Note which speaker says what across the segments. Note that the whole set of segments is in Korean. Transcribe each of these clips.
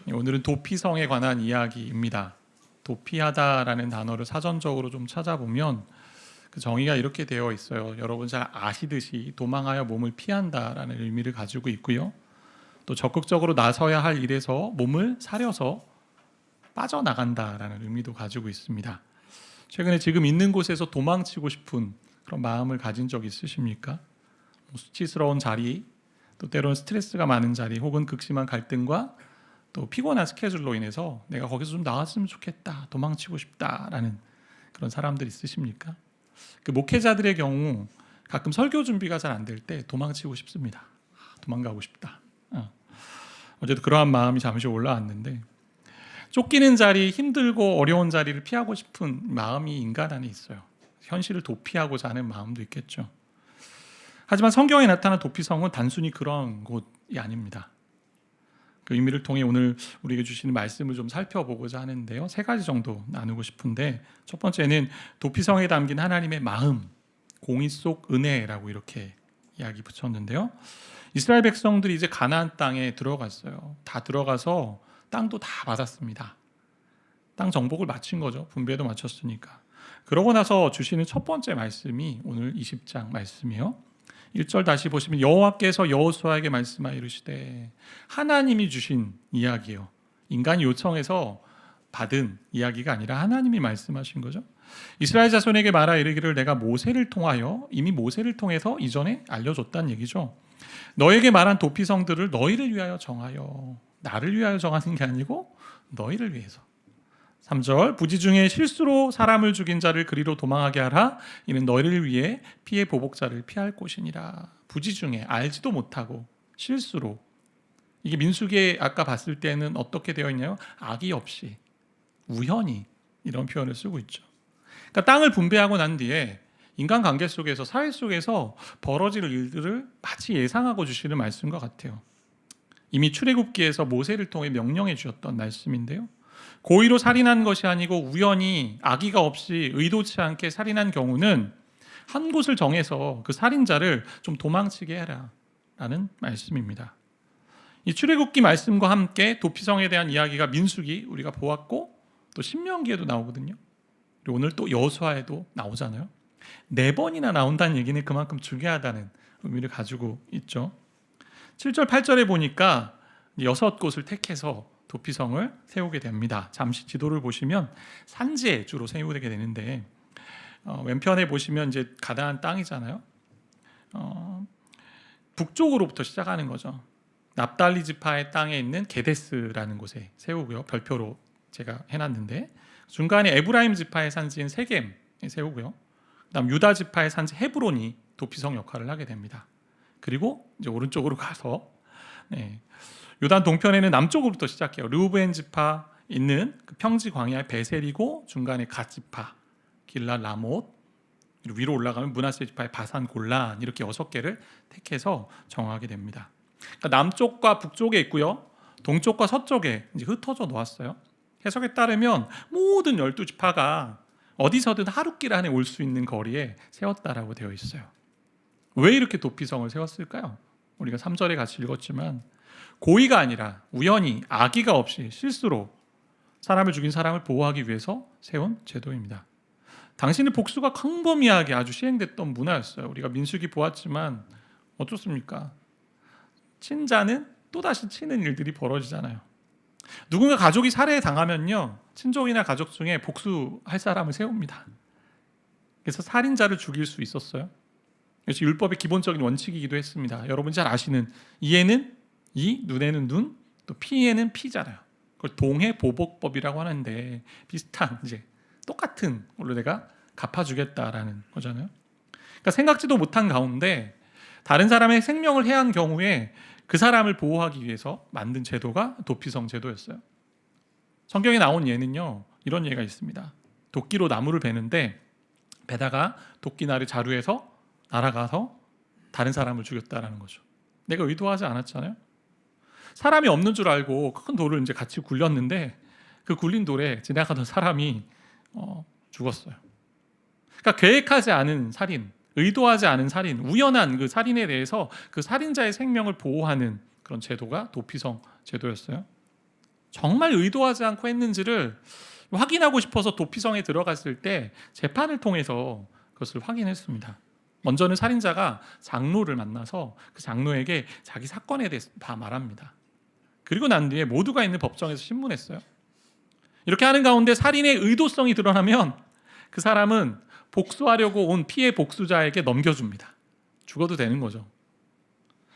Speaker 1: 오늘은 도피성에 관한 이야기입니다. 도피하다라는 단어를 사전적으로 좀 찾아보면 그 정의가 이렇게 되어 있어요. 여러분 잘 아시듯이 도망하여 몸을 피한다라는 의미를 가지고 있고요. 또 적극적으로 나서야 할 일에서 몸을 사려서 빠져나간다라는 의미도 가지고 있습니다. 최근에 지금 있는 곳에서 도망치고 싶은 그런 마음을 가진 적 있으십니까? 수치스러운 자리, 또 때로는 스트레스가 많은 자리, 혹은 극심한 갈등과 또 피곤한 스케줄로 인해서 내가 거기서 좀 나왔으면 좋겠다, 도망치고 싶다라는 그런 사람들 있으십니까? 그 목회자들의 경우 가끔 설교 준비가 잘 안 될 때 도망치고 싶습니다. 도망가고 싶다. 어제도 그러한 마음이 잠시 올라왔는데, 쫓기는 자리, 힘들고 어려운 자리를 피하고 싶은 마음이 인간 안에 있어요. 현실을 도피하고자 하는 마음도 있겠죠. 하지만 성경에 나타난 도피성은 단순히 그런 곳이 아닙니다. 그 의미를 통해 오늘 우리에게 주시는 말씀을 좀 살펴보고자 하는데요. 세 가지 정도 나누고 싶은데, 첫 번째는 도피성에 담긴 하나님의 마음, 공의 속 은혜라고 이렇게 이야기 붙였는데요. 이스라엘 백성들이 이제 가나안 땅에 들어갔어요. 다 들어가서 땅도 다 받았습니다. 땅 정복을 마친 거죠. 분배도 마쳤으니까. 그러고 나서 주시는 첫 번째 말씀이 오늘 20장 말씀이에요. 1절 다시 보시면 여호와께서 여호수아에게 말씀하여 이르시되, 하나님이 주신 이야기예요. 인간이 요청해서 받은 이야기가 아니라 하나님이 말씀하신 거죠. 이스라엘 자손에게 말하 이르기를 내가 모세를 통하여, 이미 모세를 통해서 이전에 알려줬다는 얘기죠. 너에게 말한 도피성들을 너희를 위하여 정하여, 나를 위하여 정하는 게 아니고 너희를 위해서. 3절 부지 중에 실수로 사람을 죽인 자를 그리로 도망하게 하라. 이는 너희를 위해 피해 보복자를 피할 곳이니라. 부지 중에 알지도 못하고 실수로. 이게 민수기에 아까 봤을 때는 어떻게 되어 있나요? 악의 없이, 우연히 이런 표현을 쓰고 있죠. 그러니까 땅을 분배하고 난 뒤에 인간관계 속에서, 사회 속에서 벌어질 일들을 마치 예상하고 주시는 말씀과 같아요. 이미 출애굽기에서 모세를 통해 명령해 주셨던 말씀인데요. 고의로 살인한 것이 아니고 우연히 악의가 없이 의도치 않게 살인한 경우는 한 곳을 정해서 그 살인자를 좀 도망치게 해라 라는 말씀입니다. 이 출애굽기 말씀과 함께 도피성에 대한 이야기가 민수기 우리가 보았고, 또 신명기에도 나오거든요. 그리고 오늘 또 여호수아에도 나오잖아요. 4번이나 나온다는 얘기는 그만큼 중요하다는 의미를 가지고 있죠. 7절 8절에 보니까 6곳을 택해서 도피성을 세우게 됩니다. 잠시 지도를 보시면 산지에 주로 세우게 되는데, 왼편에 보시면 이제 가나안 땅이잖아요. 북쪽으로부터 시작하는 거죠. 납달리 지파의 땅에 있는 게데스라는 곳에 세우고요. 별표로 제가 해놨는데, 중간에 에브라임 지파의 산지인 세겜에 세우고요. 그다음 유다 지파의 산지 헤브론이 도피성 역할을 하게 됩니다. 그리고 이제 오른쪽으로 가서 요단 동편에는 남쪽으로부터 시작해요. 르우벤 지파 있는 그 평지 광야의 베셀이고, 중간에 갓 지파, 길랏 라못, 위로 올라가면 므낫세 지파의 바산 골란, 이렇게 6개를 택해서 정하게 됩니다. 그러니까 남쪽과 북쪽에 있고요. 동쪽과 서쪽에 이제 흩어져 놓았어요. 해석에 따르면 모든 12지파가 어디서든 하룻길 안에 올 수 있는 거리에 세웠다라고 되어 있어요. 왜 이렇게 도피성을 세웠을까요? 우리가 3절에 같이 읽었지만 고의가 아니라 우연히 악의가 없이 실수로 사람을 죽인 사람을 보호하기 위해서 세운 제도입니다. 당신의 복수가 광범위하게 아주 시행됐던 문화였어요. 우리가 민수기 보았지만 어떻습니까? 친자는 또다시 치는 일들이 벌어지잖아요. 누군가 가족이 살해당하면요, 친족이나 가족 중에 복수할 사람을 세웁니다. 그래서 살인자를 죽일 수 있었어요. 그래서 율법의 기본적인 원칙이기도 했습니다. 여러분 잘 아시는 이에는 이, 눈에는 눈, 또 피에는 피잖아요. 그걸 동해보복법이라고 하는데, 비슷한 이제 똑같은 걸로 내가 갚아주겠다라는 거잖아요. 그러니까 생각지도 못한 가운데 다른 사람의 생명을 해한 경우에 그 사람을 보호하기 위해서 만든 제도가 도피성 제도였어요. 성경에 나온 예는요, 이런 예가 있습니다. 도끼로 나무를 베는데 베다가 도끼날이 자루에서 날아가서 다른 사람을 죽였다라는 거죠. 내가 의도하지 않았잖아요. 사람이 없는 줄 알고 큰 돌을 이제 같이 굴렸는데 그 굴린 돌에 지나가던 사람이 죽었어요. 그러니까 계획하지 않은 살인, 의도하지 않은 살인, 우연한 그 살인에 대해서 그 살인자의 생명을 보호하는 그런 제도가 도피성 제도였어요. 정말 의도하지 않고 했는지를 확인하고 싶어서 도피성에 들어갔을 때 재판을 통해서 그것을 확인했습니다. 먼저는 살인자가 장로를 만나서 그 장로에게 자기 사건에 대해서 다 말합니다. 그리고 난 뒤에 모두가 있는 법정에서 신문했어요. 이렇게 하는 가운데 살인의 의도성이 드러나면 그 사람은 복수하려고 온 피해 복수자에게 넘겨줍니다. 죽어도 되는 거죠.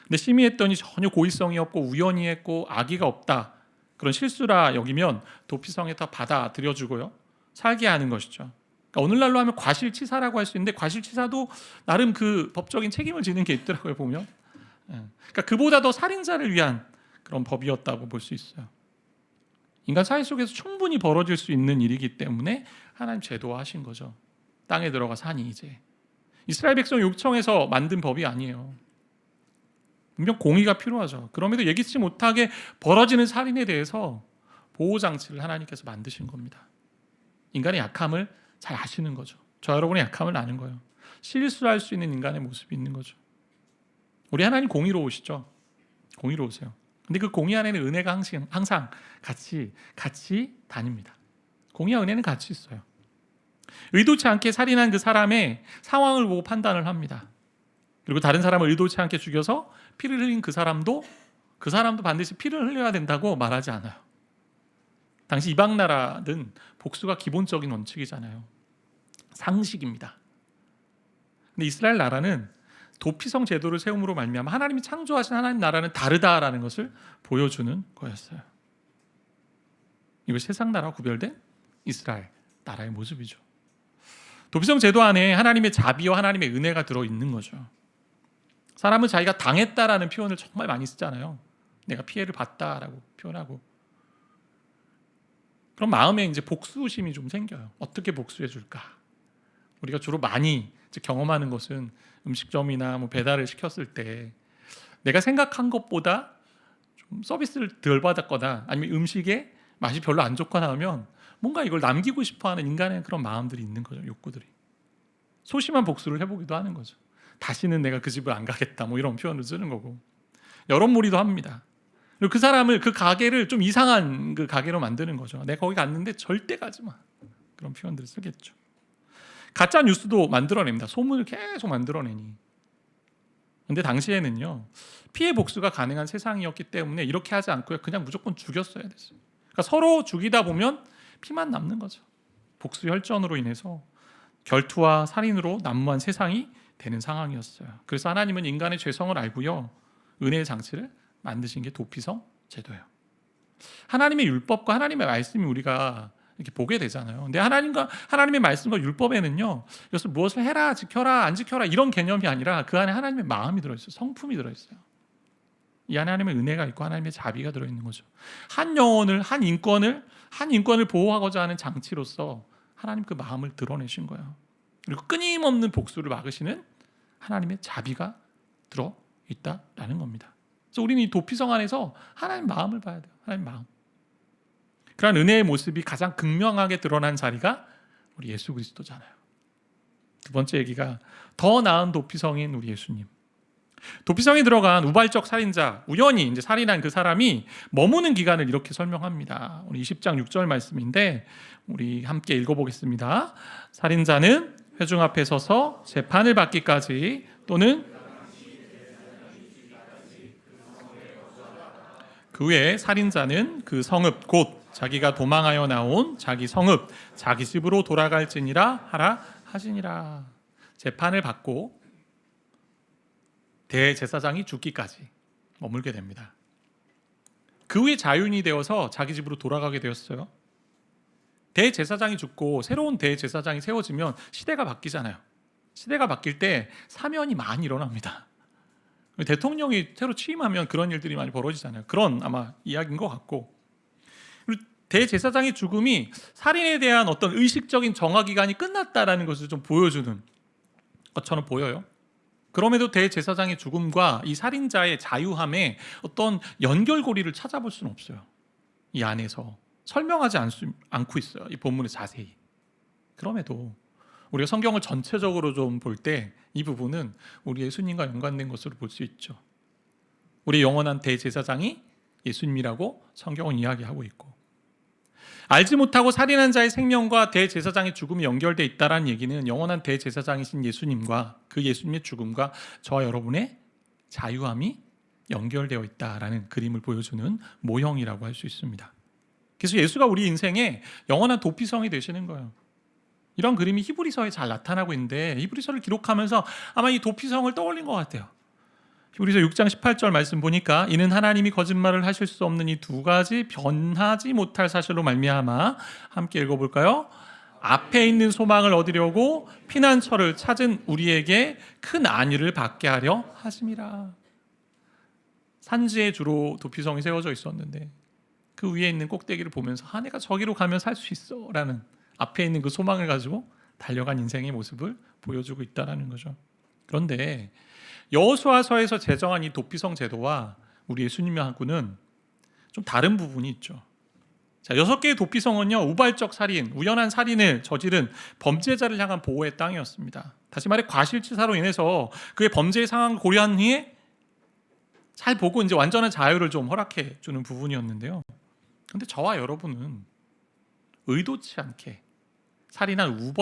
Speaker 1: 근데 심의했더니 전혀 고의성이 없고 우연히 했고 악의가 없다, 그런 실수라 여기면 도피성에 다 받아들여주고요, 살게 하는 것이죠. 그러니까 오늘날로 하면 과실치사라고 할 수 있는데 과실치사도 나름 그 법적인 책임을 지는 게 있더라고요, 보면. 그러니까 그보다 더 살인자를 위한 그런 법이었다고 볼 수 있어요. 인간 사회 속에서 충분히 벌어질 수 있는 일이기 때문에 하나님 제도화하신 거죠. 땅에 들어가 사니 이제 이스라엘 백성 요청해서 만든 법이 아니에요. 분명 공의가 필요하죠. 그럼에도 예기치 못하게 벌어지는 살인에 대해서 보호장치를 하나님께서 만드신 겁니다. 인간의 약함을 잘 아시는 거죠. 저 여러분의 약함을 아는 거예요. 실수할 수 있는 인간의 모습이 있는 거죠. 우리 하나님 공의로우시죠. 공의로우세요. 근데 그 공의 안에는 은혜가 항상 같이 다닙니다. 공의와 은혜는 같이 있어요. 의도치 않게 살인한 그 사람의 상황을 보고 판단을 합니다. 그리고 다른 사람을 의도치 않게 죽여서 피를 흘린 그 사람도 반드시 피를 흘려야 된다고 말하지 않아요. 당시 이방 나라는 복수가 기본적인 원칙이잖아요. 상식입니다. 근데 이스라엘 나라는 도피성 제도를 세움으로 말미암아 하나님이 창조하신 하나님 나라는 다르다라는 것을 보여주는 거였어요. 이것이 세상 나라와 구별된 이스라엘 나라의 모습이죠. 도피성 제도 안에 하나님의 자비와 하나님의 은혜가 들어있는 거죠. 사람은 자기가 당했다라는 표현을 정말 많이 쓰잖아요. 내가 피해를 봤다라고 표현하고. 그럼 마음에 이제 복수심이 좀 생겨요. 어떻게 복수해 줄까? 우리가 주로 많이 경험하는 것은 음식점이나 배달을 시켰을 때 내가 생각한 것보다 좀 서비스를 덜 받았거나 아니면 음식의 맛이 별로 안 좋거나 하면 뭔가 이걸 남기고 싶어하는 인간의 그런 마음들이 있는 거죠. 욕구들이. 소심한 복수를 해보기도 하는 거죠. 다시는 내가 그 집을 안 가겠다, 이런 표현을 쓰는 거고. 여론몰이도 합니다. 그리고 그 사람을, 그 가게를 좀 이상한 그 가게로 만드는 거죠. 내가 거기 갔는데 절대 가지 마, 그런 표현들을 쓰겠죠. 가짜 뉴스도 만들어냅니다. 소문을 계속 만들어내니. 근데 당시에는요, 피해 복수가 가능한 세상이었기 때문에 이렇게 하지 않고요, 그냥 무조건 죽였어야 됐어요. 그러니까 서로 죽이다 보면 피만 남는 거죠. 복수 혈전으로 인해서 결투와 살인으로 난무한 세상이 되는 상황이었어요. 그래서 하나님은 인간의 죄성을 알고요, 은혜의 장치를 만드신 게 도피성 제도예요. 하나님의 율법과 하나님의 말씀이 우리가 이렇게 보게 되잖아요. 근데 하나님의 말씀과 율법에는요, 이것을 무엇을 해라, 지켜라, 안 지켜라 이런 개념이 아니라 그 안에 하나님의 마음이 들어있어요. 성품이 들어있어요. 이 안에 하나님의 은혜가 있고 하나님의 자비가 들어있는 거죠. 한 영혼을, 한 인권을 보호하고자 하는 장치로서 하나님 그 마음을 드러내신 거예요. 그리고 끊임없는 복수를 막으시는 하나님의 자비가 들어있다라는 겁니다. 그래서 우리는 이 도피성 안에서 하나님 마음을 봐야 돼요. 하나님 마음. 그런 은혜의 모습이 가장 극명하게 드러난 자리가 우리 예수 그리스도잖아요. 두 번째 얘기가 더 나은 도피성인 우리 예수님. 도피성에 들어간 우발적 살인자, 우연히 이제 살인한 그 사람이 머무는 기간을 이렇게 설명합니다. 우리 20장 6절 말씀인데 우리 함께 읽어보겠습니다. 살인자는 회중 앞에 서서 재판을 받기까지 또는 그 후에 살인자는 그 성읍 곧 자기가 도망하여 나온 자기 성읍 자기 집으로 돌아갈지니라 하라 하시니라. 재판을 받고 대제사장이 죽기까지 머물게 됩니다. 그 후에 자유인이 되어서 자기 집으로 돌아가게 되었어요. 대제사장이 죽고 새로운 대제사장이 세워지면 시대가 바뀌잖아요. 시대가 바뀔 때 사면이 많이 일어납니다. 대통령이 새로 취임하면 그런 일들이 많이 벌어지잖아요. 그런 아마 이야기인 것 같고, 그리고 대제사장의 죽음이 살인에 대한 어떤 의식적인 정화기간이 끝났다라는 것을 좀 보여주는 것처럼 보여요. 그럼에도 대제사장의 죽음과 이 살인자의 자유함에 어떤 연결고리를 찾아볼 수는 없어요. 이 안에서 설명하지 않고 있어요. 이 본문에 자세히. 그럼에도 우리가 성경을 전체적으로 좀 볼 때 이 부분은 우리 예수님과 연관된 것으로 볼 수 있죠. 우리 영원한 대제사장이 예수님이라고 성경은 이야기하고 있고, 알지 못하고 살인한 자의 생명과 대제사장의 죽음이 연결되어 있다는 얘기는 영원한 대제사장이신 예수님과 그 예수님의 죽음과 저와 여러분의 자유함이 연결되어 있다라는 그림을 보여주는 모형이라고 할 수 있습니다. 그래서 예수가 우리 인생에 영원한 도피성이 되시는 거예요. 이런 그림이 히브리서에 잘 나타나고 있는데, 히브리서를 기록하면서 아마 이 도피성을 떠올린 것 같아요. 히브리서 6장 18절 말씀 보니까 이는 하나님이 거짓말을 하실 수 없는 이 두 가지 변하지 못할 사실로 말미암아, 함께 읽어볼까요? 앞에 있는 소망을 얻으려고 피난처를 찾은 우리에게 큰 안위를 받게 하려 하심이라. 산지에 주로 도피성이 세워져 있었는데 그 위에 있는 꼭대기를 보면서 내가 저기로 가면 살 수 있어 라는 앞에 있는 그 소망을 가지고 달려간 인생의 모습을 보여주고 있다는 거죠. 그런데 여호수아서에서 제정한 이 도피성 제도와 우리 예수님하고는 좀 다른 부분이 있죠. 자, 6개의 도피성은요, 우발적 살인, 우연한 살인을 저지른 범죄자를 향한 보호의 땅이었습니다. 다시 말해 과실치사로 인해서 그의 범죄의 상황을 고려한 후에 잘 보고 이제 완전한 자유를 좀 허락해 주는 부분이었는데요. 그런데 저와 여러분은 의도치 않게 살인한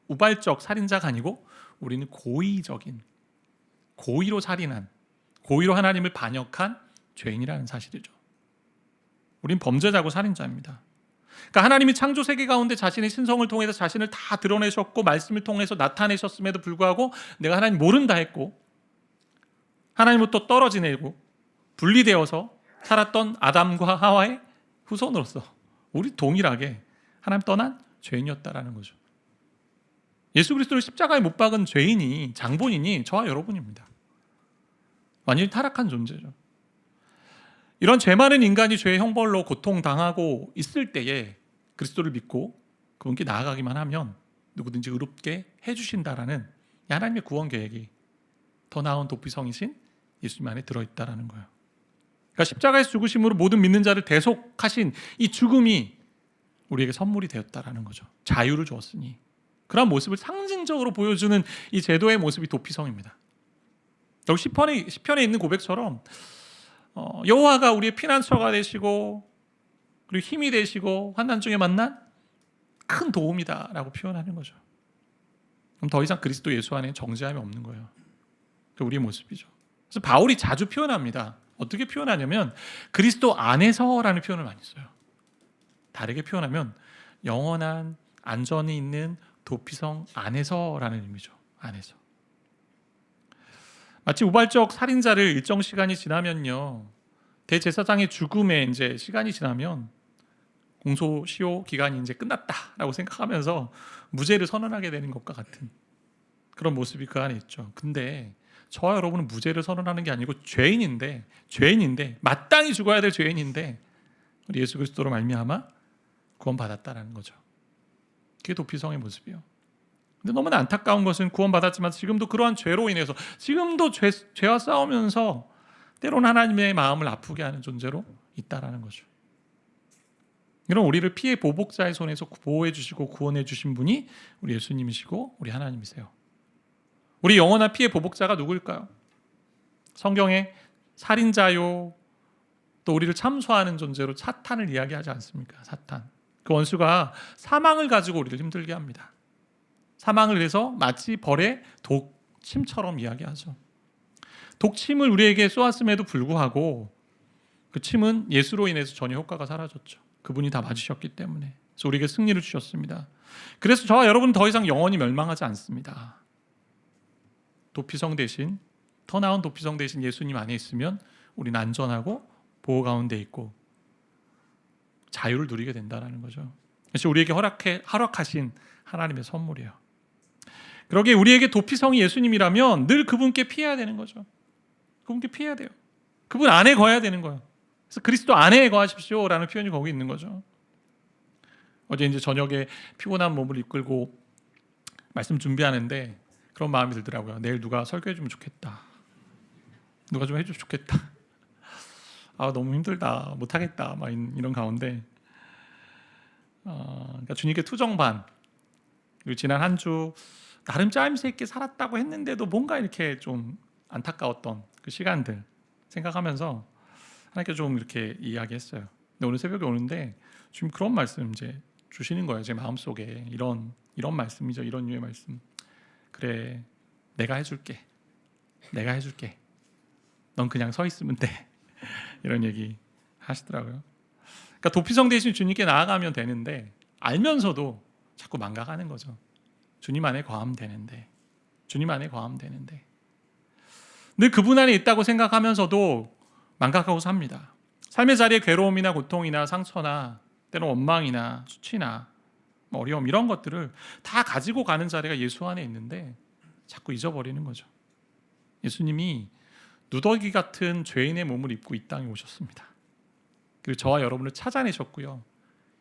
Speaker 1: 우발적 살인자가 아니고 우리는 고의적인, 고의로 살인한, 고의로 하나님을 반역한 죄인이라는 사실이죠. 우린 범죄자고 살인자입니다. 그러니까 하나님이 창조 세계 가운데 자신의 신성을 통해서 자신을 다 드러내셨고 말씀을 통해서 나타내셨음에도 불구하고 내가 하나님 모른다 했고 하나님으로부터 떨어지내고 분리되어서 살았던 아담과 하와의 후손으로서 우리 동일하게 하나님 떠난 죄인이었다라는 거죠. 예수 그리스도를 십자가에 못 박은 죄인이, 장본인이 저와 여러분입니다. 완전히 타락한 존재죠. 이런 죄 많은 인간이 죄의 형벌로 고통당하고 있을 때에 그리스도를 믿고 그분께 나아가기만 하면 누구든지 의롭게 해주신다라는 하나님의 구원 계획이 더 나은 도피성이신 예수님 안에 들어있다라는 거예요. 그러니까 십자가에서 죽으심으로 모든 믿는 자를 대속하신 이 죽음이 우리에게 선물이 되었다라는 거죠. 자유를 주었으니. 그런 모습을 상징적으로 보여주는 이 제도의 모습이 도피성입니다. 여기 시편에 있는 고백처럼 여호와가 우리의 피난처가 되시고 그리고 힘이 되시고 환난 중에 만난 큰 도움이다라고 표현하는 거죠. 그럼 더 이상 그리스도 예수 안에 정죄함이 없는 거예요. 그 우리의 모습이죠. 그래서 바울이 자주 표현합니다. 어떻게 표현하냐면 그리스도 안에서라는 표현을 많이 써요. 다르게 표현하면 영원한 안전이 있는 도피성 안에서라는 의미죠. 안에서. 마치 우발적 살인자를 일정 시간이 지나면요, 대제사장의 죽음에 이제 시간이 지나면 공소시효 기간이 이제 끝났다라고 생각하면서 무죄를 선언하게 되는 것과 같은 그런 모습이 그 안에 있죠. 근데 저와 여러분은 무죄를 선언하는 게 아니고 죄인인데 마땅히 죽어야 될 죄인인데 우리 예수 그리스도로 말미암아 구원받았다라는 거죠. 그게 도피성의 모습이에요. 근데 너무나 안타까운 것은 구원받았지만 지금도 그러한 죄로 인해서 지금도 죄와 싸우면서 때로는 하나님의 마음을 아프게 하는 존재로 있다라는 거죠. 이런 우리를 피해 보복자의 손에서 보호해 주시고 구원해 주신 분이 우리 예수님이시고 우리 하나님이세요. 우리 영원한 피해 보복자가 누구일까요? 성경에 살인자요, 또 우리를 참소하는 존재로 사탄을 이야기하지 않습니까? 사탄. 그 원수가 사망을 가지고 우리를 힘들게 합니다. 사망을 해서 마치 벌의 독침처럼 이야기하죠. 독침을 우리에게 쏘았음에도 불구하고 그 침은 예수로 인해서 전혀 효과가 사라졌죠. 그분이 다 맞으셨기 때문에. 그래서 우리에게 승리를 주셨습니다. 그래서 저와 여러분은 더 이상 영원히 멸망하지 않습니다. 도피성 대신, 더 나은 도피성 대신 예수님 안에 있으면 우리는 안전하고 보호 가운데 있고 자유를 누리게 된다는 거죠. 그래서 우리에게 허락하신 하나님의 선물이에요. 그러기에 우리에게 도피성이 예수님이라면 늘 그분께 피해야 되는 거죠. 그분께 피해야 돼요. 그분 안에 거해야 되는 거예요. 그래서 그리스도 안에 거하십시오라는 표현이 거기 있는 거죠. 어제 이제 저녁에 피곤한 몸을 이끌고 말씀 준비하는데 그런 마음이 들더라고요. 내일 누가 설교해 주면 좋겠다. 누가 좀 해주면 좋겠다. 너무 힘들다. 못하겠다. 막 이런 가운데 그러니까 주님께 투정반, 그리고 지난 한 주 나름 짜임새 있게 살았다고 했는데도 뭔가 이렇게 좀 안타까웠던 그 시간들 생각하면서 하나님께 좀 이렇게 이야기했어요. 근데 오늘 새벽에 오는데 지금 그런 말씀 이제 주시는 거예요. 제 마음속에 이런 말씀이죠. 이런 류의 말씀. 그래, 내가 해줄게. 넌 그냥 서 있으면 돼. 이런 얘기 하시더라고요. 그러니까 도피성 대신 주님께 나아가면 되는데 알면서도 자꾸 망각하는 거죠. 주님 안에 거하면 되는데. 늘 그분 안에 있다고 생각하면서도 망각하고 삽니다. 삶의 자리에 괴로움이나 고통이나 상처나 때로 원망이나 수치나 어려움 이런 것들을 다 가지고 가는 자리가 예수 안에 있는데 자꾸 잊어버리는 거죠. 예수님이 누더기 같은 죄인의 몸을 입고 이 땅에 오셨습니다. 그리고 저와 여러분을 찾아내셨고요.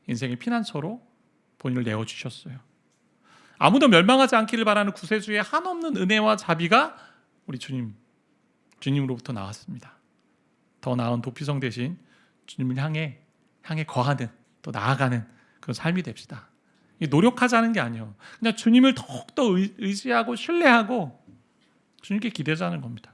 Speaker 1: 인생의 피난처로 본인을 내어주셨어요. 아무도 멸망하지 않기를 바라는 구세주의 한없는 은혜와 자비가 우리 주님으로부터 나왔습니다. 더 나은 도피성 대신 주님을 향해 거하는, 또 나아가는 그런 삶이 됩시다. 노력하자는 게 아니에요. 그냥 주님을 더욱더 의지하고 신뢰하고 주님께 기대자는 겁니다.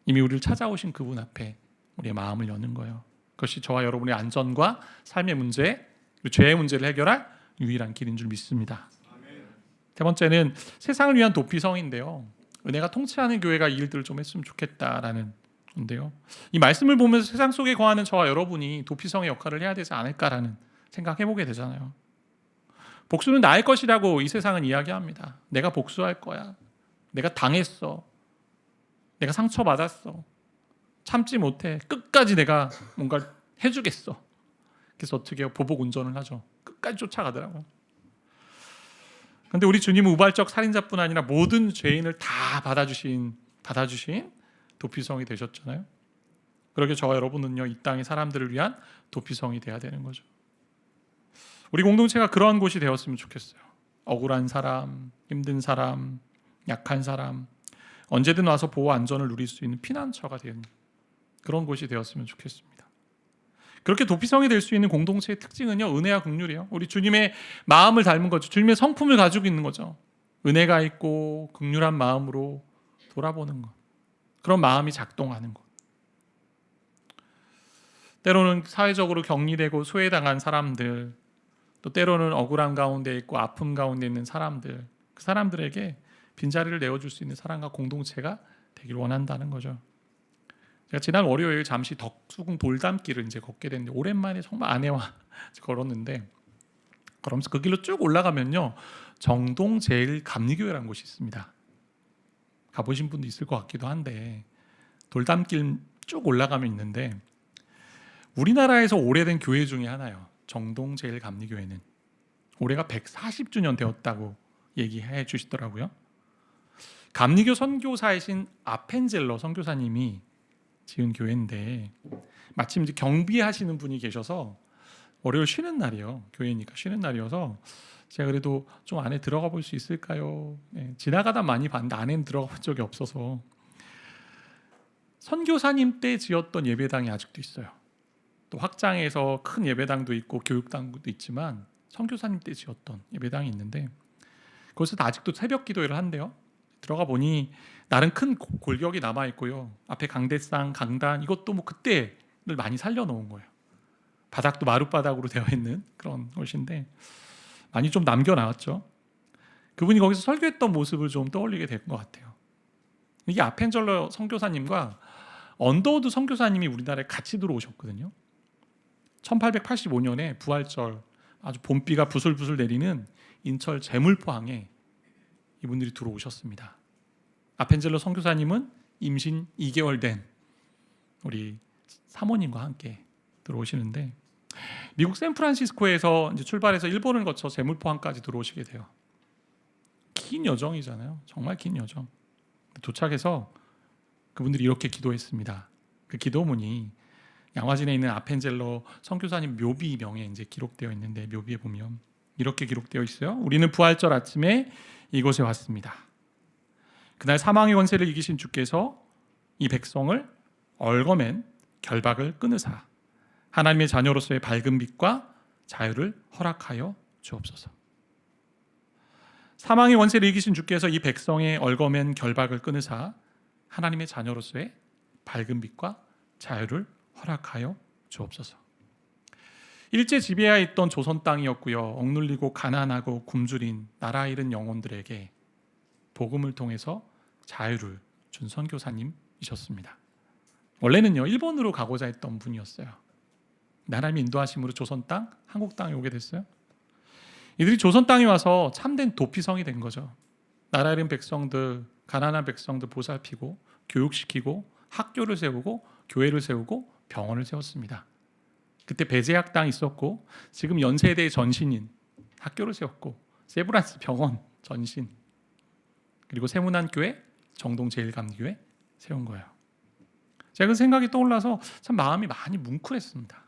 Speaker 1: 이미 우리를 찾아오신 그분 앞에 우리의 마음을 여는 거예요. 그것이 저와 여러분의 안전과 삶의 문제, 그리고 죄의 문제를 해결할 유일한 길인 줄 믿습니다. 세 번째는 세상을 위한 도피성인데요. 은혜가 통치하는 교회가 이 일들을 좀 했으면 좋겠다라는 건데요. 이 말씀을 보면서 세상 속에 거하는 저와 여러분이 도피성의 역할을 해야 되지 않을까라는 생각해보게 되잖아요. 복수는 나의 것이라고 이 세상은 이야기합니다. 내가 복수할 거야. 내가 당했어. 내가 상처받았어. 참지 못해. 끝까지 내가 뭔가 해주겠어. 그래서 어떻게 해요? 보복 운전을 하죠. 끝까지 쫓아가더라고요. 그런데 우리 주님은 우발적 살인자뿐 아니라 모든 죄인을 다 받아주신 도피성이 되셨잖아요. 그러게 저와 여러분은요, 이 땅의 사람들을 위한 도피성이 돼야 되는 거죠. 우리 공동체가 그러한 곳이 되었으면 좋겠어요. 억울한 사람, 힘든 사람, 약한 사람, 언제든 와서 보호 안전을 누릴 수 있는 피난처가 되는 그런 곳이 되었으면 좋겠습니다. 그렇게 도피성이 될 수 있는 공동체의 특징은요, 은혜와 긍휼이에요. 우리 주님의 마음을 닮은 거죠. 주님의 성품을 가지고 있는 거죠. 은혜가 있고 긍휼한 마음으로 돌아보는 것, 그런 마음이 작동하는 것. 때로는 사회적으로 격리되고 소외당한 사람들, 또 때로는 억울함 가운데 있고 아픔 가운데 있는 사람들, 그 사람들에게 빈자리를 내어줄 수 있는 사람과 공동체가 되길 원한다는 거죠. 제가 지난 월요일 잠시 덕수궁 돌담길을 이제 걷게 됐는데 오랜만에 정말 아내와 걸었는데, 그러면서 그 길로 쭉 올라가면요, 정동제일감리교회라는 곳이 있습니다. 가보신 분도 있을 것 같기도 한데, 돌담길 쭉 올라가면 있는데 우리나라에서 오래된 교회 중에 하나예요. 정동제일감리교회는 올해가 140주년 되었다고 얘기해 주시더라고요. 감리교 선교사이신 아펜젤러 선교사님이 지은 교회인데, 마침 이제 경비하시는 분이 계셔서 월요일 쉬는 날이에요. 교회니까 쉬는 날이어서 제가 그래도 좀 안에 들어가 볼 수 있을까요? 네, 지나가다 많이 봤는데 안에는 들어가 본 적이 없어서. 선교사님 때 지었던 예배당이 아직도 있어요. 또 확장해서 큰 예배당도 있고 교육당도 있지만 선교사님 때 지었던 예배당이 있는데, 거기서 아직도 새벽 기도회를 한대요. 들어가 보니 나름 큰 골격이 남아 있고요. 앞에 강대상, 강단, 이것도 뭐 그때를 많이 살려놓은 거예요. 바닥도 마룻바닥으로 되어 있는 그런 곳인데 많이 좀 남겨놨죠. 그분이 거기서 설교했던 모습을 좀 떠올리게 된 것 같아요. 이게 아펜젤러 선교사님과 언더우드 선교사님이 우리나라에 같이 들어오셨거든요. 1885년에 부활절 아주 봄비가 부슬부슬 내리는 인철 제물포항에 이분들이 들어오셨습니다. 아펜젤러 선교사님은 임신 2개월 된 우리 사모님과 함께 들어오시는데, 미국 샌프란시스코에서 이제 출발해서 일본을 거쳐 제물포항까지 들어오시게 돼요. 긴 여정이잖아요. 정말 긴 여정. 도착해서 그분들이 이렇게 기도했습니다. 그 기도문이 양화진에 있는 아펜젤러 선교사님 묘비명에 이제 기록되어 있는데, 묘비에 보면 이렇게 기록되어 있어요. 우리는 부활절 아침에 이곳에 왔습니다. 그날 사망의 권세를 이기신 주께서 이 백성을 얽어맨 결박을 끊으사 하나님의 자녀로서의 밝은 빛과 자유를 허락하여 주옵소서. 사망의 권세를 이기신 주께서 이 백성의 얽어맨 결박을 끊으사 하나님의 자녀로서의 밝은 빛과 자유를 허락하여 주옵소서. 일제 지배하에 있던 조선 땅이었고요. 억눌리고 가난하고 굶주린 나라 잃은 영혼들에게 복음을 통해서 자유를 준 선교사님이셨습니다. 원래는요, 일본으로 가고자 했던 분이었어요. 하나님의 인도하심으로 조선 땅, 한국 땅에 오게 됐어요. 이들이 조선 땅에 와서 참된 도피성이 된 거죠. 나라 잃은 백성들, 가난한 백성들 보살피고 교육시키고 학교를 세우고 교회를 세우고 병원을 세웠습니다. 그때 배제학 땅 있었고 지금 연세대의 전신인 학교를 세웠고 세브란스 병원 전신, 그리고 세문안교회, 정동제일감리교회 세운 거예요. 제가 그 생각이 떠올라서 참 마음이 많이 뭉클했습니다.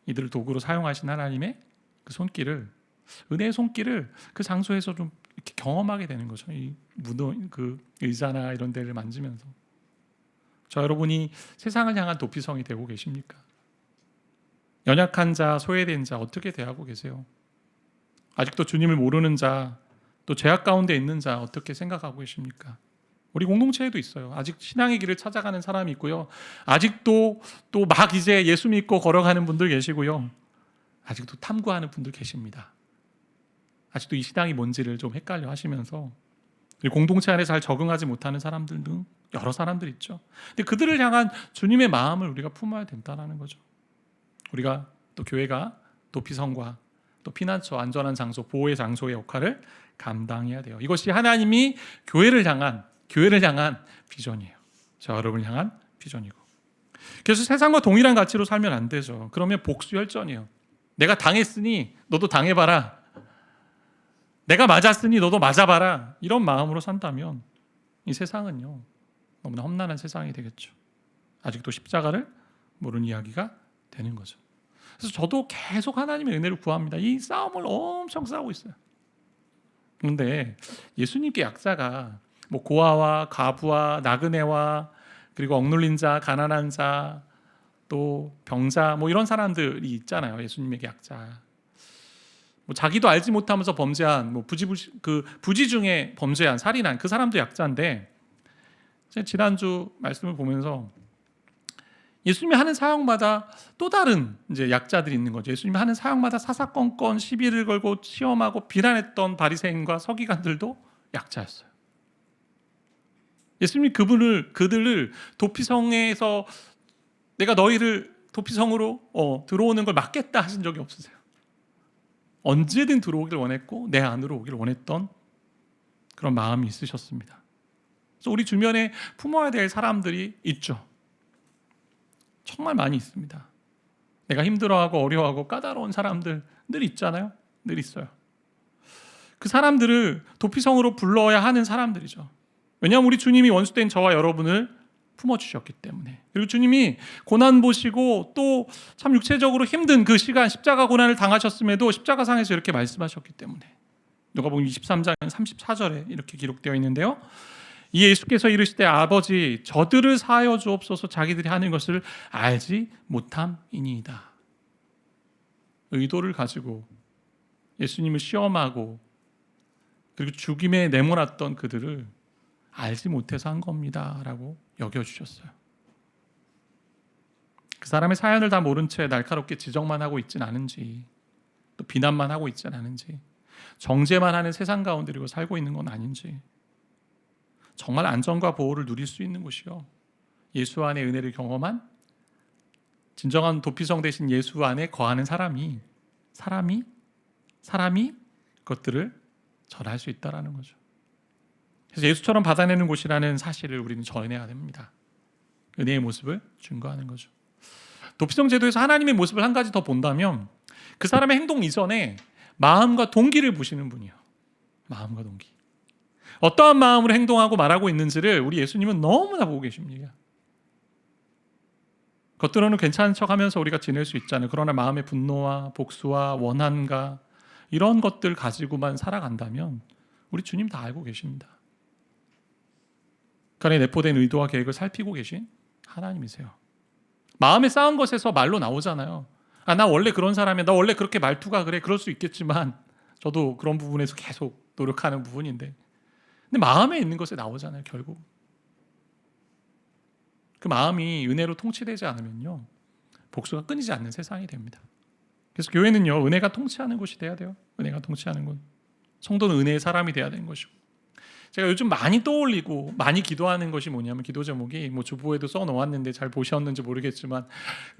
Speaker 1: 이들을 도구로 사용하신 하나님의 그 손길을, 은혜의 손길을 그 장소에서 좀 이렇게 경험하게 되는 거죠. 이 무덤, 그 의자나 이런 데를 만지면서. 저 여러분이 세상을 향한 도피성이 되고 계십니까? 연약한 자, 소외된 자 어떻게 대하고 계세요? 아직도 주님을 모르는 자, 또 죄악 가운데 있는 자 어떻게 생각하고 계십니까? 우리 공동체에도 있어요. 아직 신앙의 길을 찾아가는 사람이 있고요. 아직도 또 막 이제 예수 믿고 걸어가는 분들 계시고요. 아직도 탐구하는 분들 계십니다. 아직도 이 신앙이 뭔지를 좀 헷갈려 하시면서 공동체 안에 잘 적응하지 못하는 사람들 등 여러 사람들 있죠. 근데 그들을 향한 주님의 마음을 우리가 품어야 된다는 거죠. 우리가 또 교회가 도피성과 또 피난처, 안전한 장소, 보호의 장소의 역할을 감당해야 돼요. 이것이 하나님이 교회를 향한 비전이에요. 저 여러분을 향한 비전이고. 그래서 세상과 동일한 가치로 살면 안 되죠. 그러면 복수열전이에요. 내가 당했으니 너도 당해봐라. 내가 맞았으니 너도 맞아봐라. 이런 마음으로 산다면 이 세상은요, 너무나 험난한 세상이 되겠죠. 아직도 십자가를 모르는 이야기가 되는 거죠. 그래서 저도 계속 하나님의 은혜를 구합니다. 이 싸움을 엄청 싸우고 있어요. 그런데 예수님께 약자가 뭐 고아와 과부와 나그네와 그리고 억눌린 자, 가난한 자, 또 병자, 뭐 이런 사람들이 있잖아요. 예수님에게 약자. 뭐 자기도 알지 못하면서 범죄한, 뭐 부지 중에 범죄한, 살인한 그 사람도 약자인데, 제가 지난주 말씀을 보면서 예수님이 하는 사역마다 또 다른 이제 약자들이 있는 거죠. 예수님이 하는 사역마다 사사건건 시비를 걸고 시험하고 비난했던 바리새인과 서기관들도 약자였어요. 예수님이 그들을 도피성에서 내가 너희를 도피성으로 들어오는 걸 막겠다 하신 적이 없으세요. 언제든 들어오길 원했고 내 안으로 오길 원했던 그런 마음이 있으셨습니다. 그래서 우리 주변에 품어야 될 사람들이 있죠. 정말 많이 있습니다. 내가 힘들어하고 어려워하고 까다로운 사람들 늘 있잖아요. 늘 있어요. 그 사람들을 도피성으로 불러야 하는 사람들이죠. 왜냐하면 우리 주님이 원수된 저와 여러분을 품어주셨기 때문에, 그리고 주님이 고난 보시고 또 참 육체적으로 힘든 그 시간 십자가 고난을 당하셨음에도 십자가상에서 이렇게 말씀하셨기 때문에, 누가복음 23장 34절에 이렇게 기록되어 있는데요. 이 예수께서 이르시되 아버지 저들을 사하여 주옵소서 자기들이 하는 것을 알지 못함이니이다. 의도를 가지고 예수님을 시험하고 그리고 죽임에 내몰았던 그들을 알지 못해서 한 겁니다 라고 여겨주셨어요. 그 사람의 사연을 다 모른 채 날카롭게 지적만 하고 있진 않은지, 또 비난만 하고 있진 않은지, 정죄만 하는 세상 가운데 그리고 살고 있는 건 아닌지, 정말 안전과 보호를 누릴 수 있는 곳이요, 예수 안의 은혜를 경험한 진정한 도피성 대신 예수 안에 거하는 사람이 그것들을 전할 수 있다라는 거죠. 그래서 예수처럼 받아내는 곳이라는 사실을 우리는 전해야 됩니다. 은혜의 모습을 증거하는 거죠. 도피성 제도에서 하나님의 모습을 한 가지 더 본다면 그 사람의 행동 이전에 마음과 동기를 보시는 분이에요. 마음과 동기. 어떠한 마음으로 행동하고 말하고 있는지를 우리 예수님은 너무나 보고 계십니다. 겉으로는 괜찮은 척하면서 우리가 지낼 수 있잖아요. 그러나 마음의 분노와 복수와 원한과 이런 것들 가지고만 살아간다면 우리 주님 다 알고 계십니다. 그 안에 내포된 의도와 계획을 살피고 계신 하나님이세요. 마음에 쌓은 것에서 말로 나오잖아요. 나 원래 그런 사람이야. 나 원래 그렇게 말투가 그래. 그럴 수 있겠지만 저도 그런 부분에서 계속 노력하는 부분인데, 근데 마음에 있는 것에 나오잖아요. 결국 그 마음이 은혜로 통치되지 않으면요, 복수가 끊이지 않는 세상이 됩니다. 그래서 교회는요, 은혜가 통치하는 곳이 돼야 돼요. 은혜가 통치하는 곳. 성도는 은혜의 사람이 돼야 되는 것이고, 제가 요즘 많이 떠올리고 많이 기도하는 것이 뭐냐면, 기도 제목이 뭐 주보에도 써놓았는데 잘 보셨는지 모르겠지만,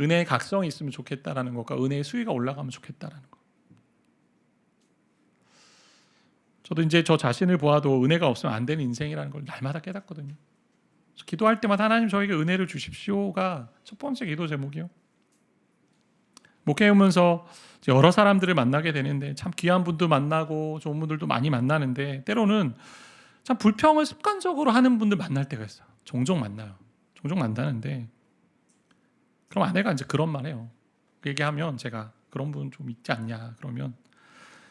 Speaker 1: 은혜의 각성이 있으면 좋겠다라는 것과 은혜의 수위가 올라가면 좋겠다라는 것. 저도 이제 저 자신을 보아도 은혜가 없으면 안 되는 인생이라는 걸 날마다 깨닫거든요. 그래서 기도할 때마다 하나님 저에게 은혜를 주십시오가 첫 번째 기도 제목이요. 목회해 오면서 여러 사람들을 만나게 되는데, 참 귀한 분도 만나고 좋은 분들도 많이 만나는데, 때로는 참 불평을 습관적으로 하는 분들 만날 때가 있어요. 종종 만나요. 종종 만나는데, 그럼 아내가 이제 그런 말 해요. 그 얘기하면 제가, 그런 분 좀 있지 않냐 그러면,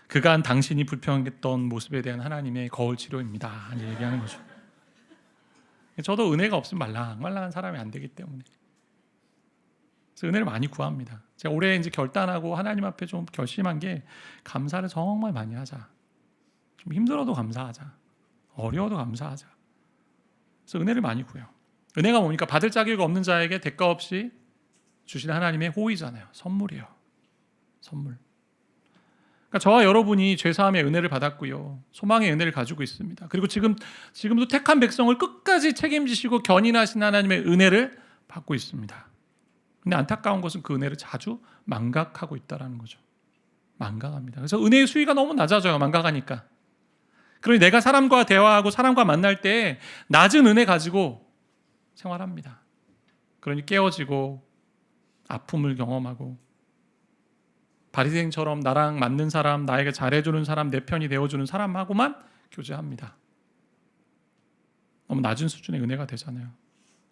Speaker 1: 그간 당신이 불평했던 모습에 대한 하나님의 거울 치료입니다 이제 얘기하는 거죠. 저도 은혜가 없으면 말랑말랑한 사람이 안 되기 때문에, 그래서 은혜를 많이 구합니다. 제가 올해 이제 결단하고 하나님 앞에 좀 결심한 게, 감사를 정말 많이 하자. 좀 힘들어도 감사하자. 어려워도 감사하자. 그래서 은혜를 많이 구해요. 은혜가 뭡니까? 받을 자격이 없는 자에게 대가 없이 주시는 하나님의 호의잖아요. 선물이에요. 선물. 그러니까 저와 여러분이 죄사함의 은혜를 받았고요, 소망의 은혜를 가지고 있습니다. 그리고 지금도 택한 백성을 끝까지 책임지시고 견인하신 하나님의 은혜를 받고 있습니다. 근데 안타까운 것은 그 은혜를 자주 망각하고 있다는 거죠. 망각합니다. 그래서 은혜의 수위가 너무 낮아져요. 망각하니까. 그러니 내가 사람과 대화하고 사람과 만날 때 낮은 은혜 가지고 생활합니다. 그러니 깨어지고 아픔을 경험하고, 바리새인처럼 나랑 맞는 사람, 나에게 잘해주는 사람, 내 편이 되어주는 사람하고만 교제합니다. 너무 낮은 수준의 은혜가 되잖아요.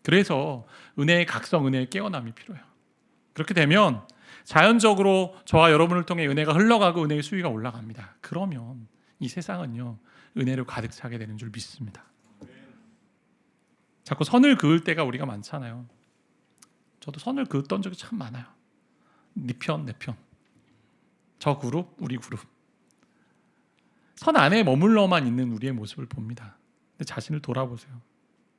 Speaker 1: 그래서 은혜의 각성, 은혜의 깨어남이 필요해요. 그렇게 되면 자연적으로 저와 여러분을 통해 은혜가 흘러가고 은혜의 수위가 올라갑니다. 그러면 이 세상은요, 은혜로 가득 차게 되는 줄 믿습니다. 자꾸 선을 그을 때가 우리가 많잖아요. 저도 선을 그었던 적이 참 많아요. 네 편, 내 편. 저 그룹, 우리 그룹. 선 안에 머물러만 있는 우리의 모습을 봅니다. 근데 자신을 돌아보세요.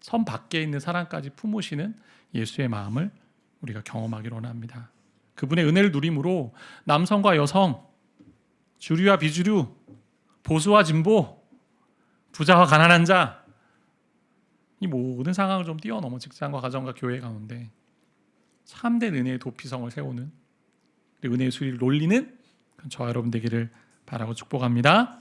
Speaker 1: 선 밖에 있는 사랑까지 품으시는 예수의 마음을 우리가 경험하기로 합니다. 그분의 은혜를 누림으로 남성과 여성, 주류와 비주류, 보수와 진보, 부자와 가난한 자, 이 모든 상황을 좀 뛰어넘어 직장과 가정과 교회 가운데 참된 은혜의 도피성을 세우는, 은혜의 수위를 놀리는 저와 여러분 되기를 바라고 축복합니다.